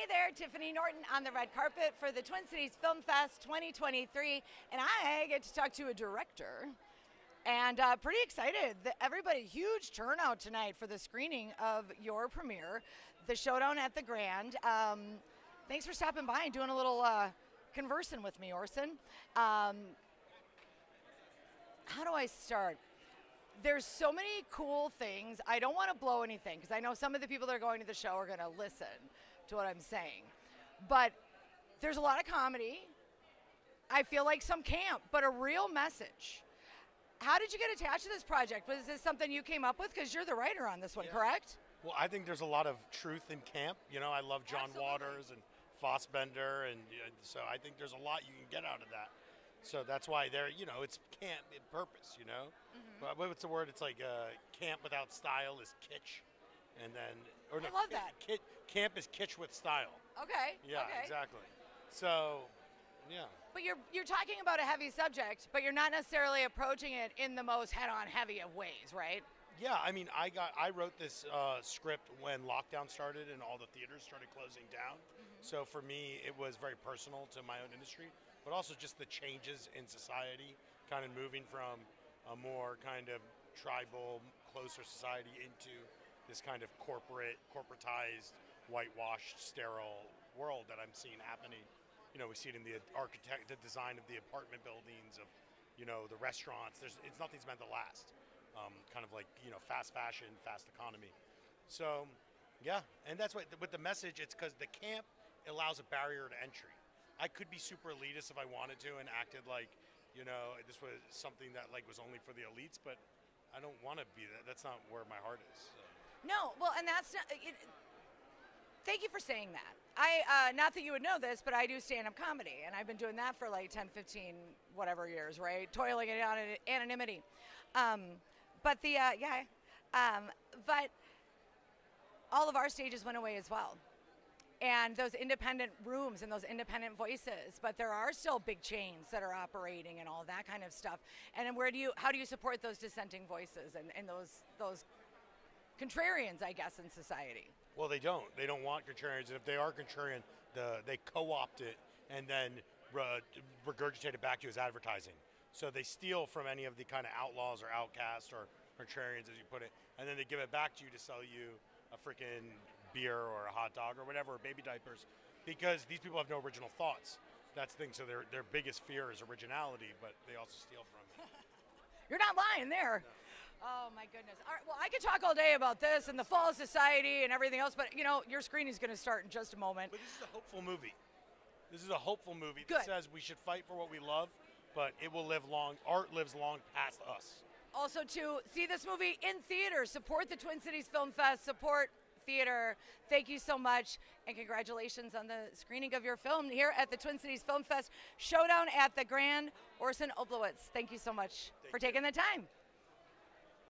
there, Tiffany Norton on the red carpet for the Twin Cities Film Fest 2023, and I get to talk to a director. And pretty excited. Everybody, huge turnout tonight for the screening of your premiere, the Showdown at the Grand. Thanks for stopping by and doing a little conversing with me, Orson. How do I start? There's so many cool things. I don't want to blow anything because I know some of the people that are going to the show are going to listen to what I'm saying. But there's a lot of comedy. I feel like some camp, but a real message. How did you get attached to this project? Was this something you came up with? Because you're the writer on this one, correct? Well, I think there's a lot of truth in camp. You know, I love John Absolutely. Waters and Fassbender, and so I think there's a lot you can get out of that. So that's why it's camp in purpose, you know? Mm-hmm. But what's the word? It's like camp without style is kitsch. And then, I love that. Camp is kitsch with style. Okay. Yeah, okay. Exactly. So, yeah. But you're talking about a heavy subject, but you're not necessarily approaching it in the most head-on heavy of ways, right? Yeah, I mean, I wrote this script when lockdown started and all the theaters started closing down. Mm-hmm. So for me, it was very personal to my own industry, but also just the changes in society, kind of moving from a more kind of tribal, closer society into this kind of corporatized, whitewashed, sterile world that I'm seeing happening. You know, we see it in the design of the apartment buildings, of, the restaurants. Nothing's meant to last. Kind of like, fast fashion, fast economy. So, yeah, and that's why with the message, it's because the camp allows a barrier to entry. I could be super elitist if I wanted to and acted like, this was something that was only for the elites, but I don't want to be that. That's not where my heart is. So. No, well, and that's not. Thank you for saying that. I not that you would know this, but I do stand-up comedy, and I've been doing that for 10, 15, whatever years, right? Toiling in anonymity. But but all of our stages went away as well. And those independent rooms and those independent voices, but there are still big chains that are operating and all that kind of stuff. And then how do you support those dissenting voices and those contrarians, I guess, in society? Well, they don't. They don't want contrarians. And if they are contrarian, they co-opt it and then regurgitate it back to you as advertising. So they steal from any of the kind of outlaws or outcasts or contrarians, as you put it, and then they give it back to you to sell you a freaking beer or a hot dog or whatever, or baby diapers, because these people have no original thoughts. That's the thing. So their biggest fear is originality, but they also steal from it. You're not lying there. No. Oh, my goodness. All right, well, I could talk all day about this and the fall of society and everything else, but, your screening is going to start in just a moment. But this is a hopeful movie. This is a hopeful movie Good. That says we should fight for what we love, but it will live long. Art lives long past us. Also, to see this movie in theater, support the Twin Cities Film Fest, support theater. Thank you so much, and congratulations on the screening of your film here at the Twin Cities Film Fest. Showdown at the Grand. Orson, Oblowitz, thank you so much for taking the time.